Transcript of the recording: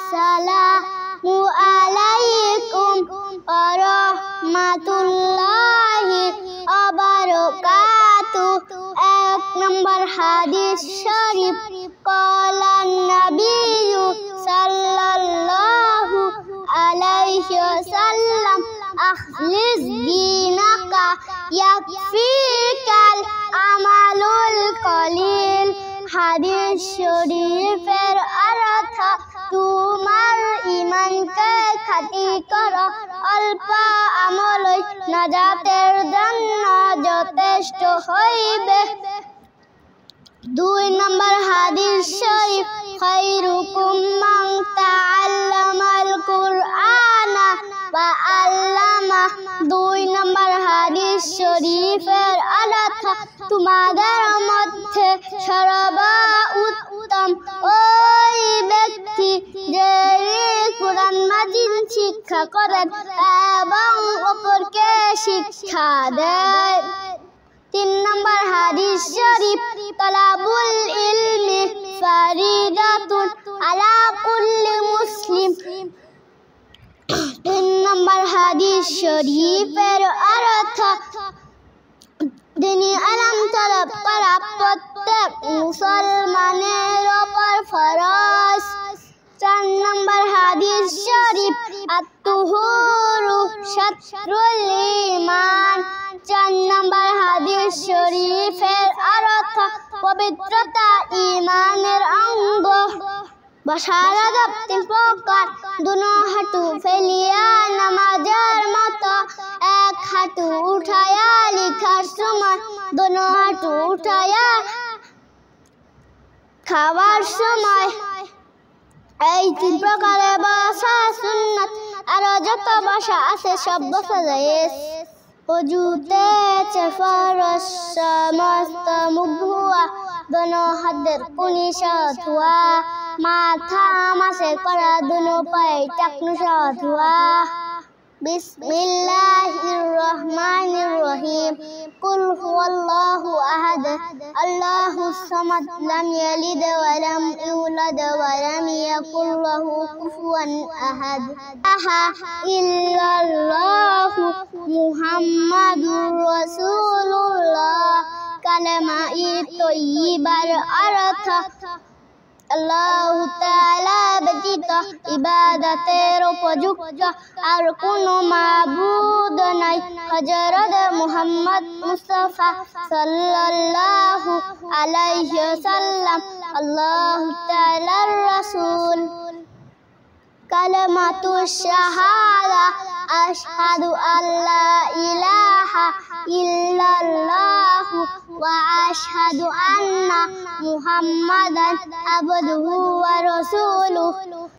আসসালামু আলাইকুম ওয়া রাহমাতুল্লাহি ওয়া বারাকাতুহু। এক নম্বর হাদিস শরীফ, ক্বালান নাবিয়্যু সাল্লাল্লাহু আলাইহি ওয়াসাল্লাম, আখলিস দীনাকা ইয়াকফিকাল আমালুল কলিল। হাদিস শরীফের অর্থ, তোমার ঈমানকে খাঁটি করো, অল্প আমলই নাজাতের জন্য যথেষ্ট হইবে। দুই নম্বর হাদিস শরীফ, খায়রুকুম মান তাআল্লামাল কুরআনা ওয়া আল্লামা। দুই নম্বর হাদিস শরীফের অর্থ, তোমাদের মধ্যে সর্বোত্তম ওই ব্যক্তি যে কুরআন মাজিদ শিক্ষা করেন এবং অপরকে শিক্ষা দেয়। তিন নম্বর হাদিস শরীফ, তালাবুল ইলমি ফারিদাতুন আলা কুল্লি মুসলিম। তিন নম্বর হাদিস শরীফের অর্থ, দিনী ইলম তলব করা প্রত্যেক মুসলমানের উপর ফরজ। চার নম্বর হাদিস শরীফ, আত-তুহুরু শাতরুল ঈমান। চার নম্বর হাদিস শরীফের অর্থ, পবিত্রতা ঈমানের অঙ্গ। বসার আদব তিন প্রকার, দুনো হাঁটু ফেলিয়া নামাজের মতো, এক হাঁটু উঠায়া লিখার সময়, দুনো হাঁটু উঠায়া খাওয়ার সময়। এই তিন প্রকারের বসা সুন্নাত, আরো যত বসা আছে সব বসা জায়েজ। ওযুতে ফরজ সমস্ত মুখ ধোয়া, দোনো হাতের কুনি সহ ধোয়া, মাথা মাসে করা, দোনো পায়ে টাকনু সহ ধোয়া। বিসমিল্লাহির রহমানির রহিম। কুল হুয়াল্লাহু আহাদ, আল্লাহুস সামাদ, লাম ইয়ালিদ ওয়া লাম ইউলাদ ওয়া লাম ইয়াকুল লাহু কুফুয়ান আহাদ। ইলাহা ইল্লাল্লাহু মুহাম্মাদুর রাসূলুল্লাহ। কালেমা-ই তয়্যিবার অর্থ, আল্লাহ তাআলা ব্যতীত ইবাদতের উপযুক্ত আর কোনো মাবুদ নাই। হযরত মুহাম্মদ মুস্তাফা সাল্লাল্লাহু আলাইহি ওয়াসাল্লাম আল্লাহ তাআলার রাসূল। কালেমাতুশ শাহাদা, আশহাদু আল্লা ইলাহা ইল্লাল্লাহু ওয়া আশহাদু আন্না মুহাম্মাদান আবদুহু ওয়া রাসূলুহু।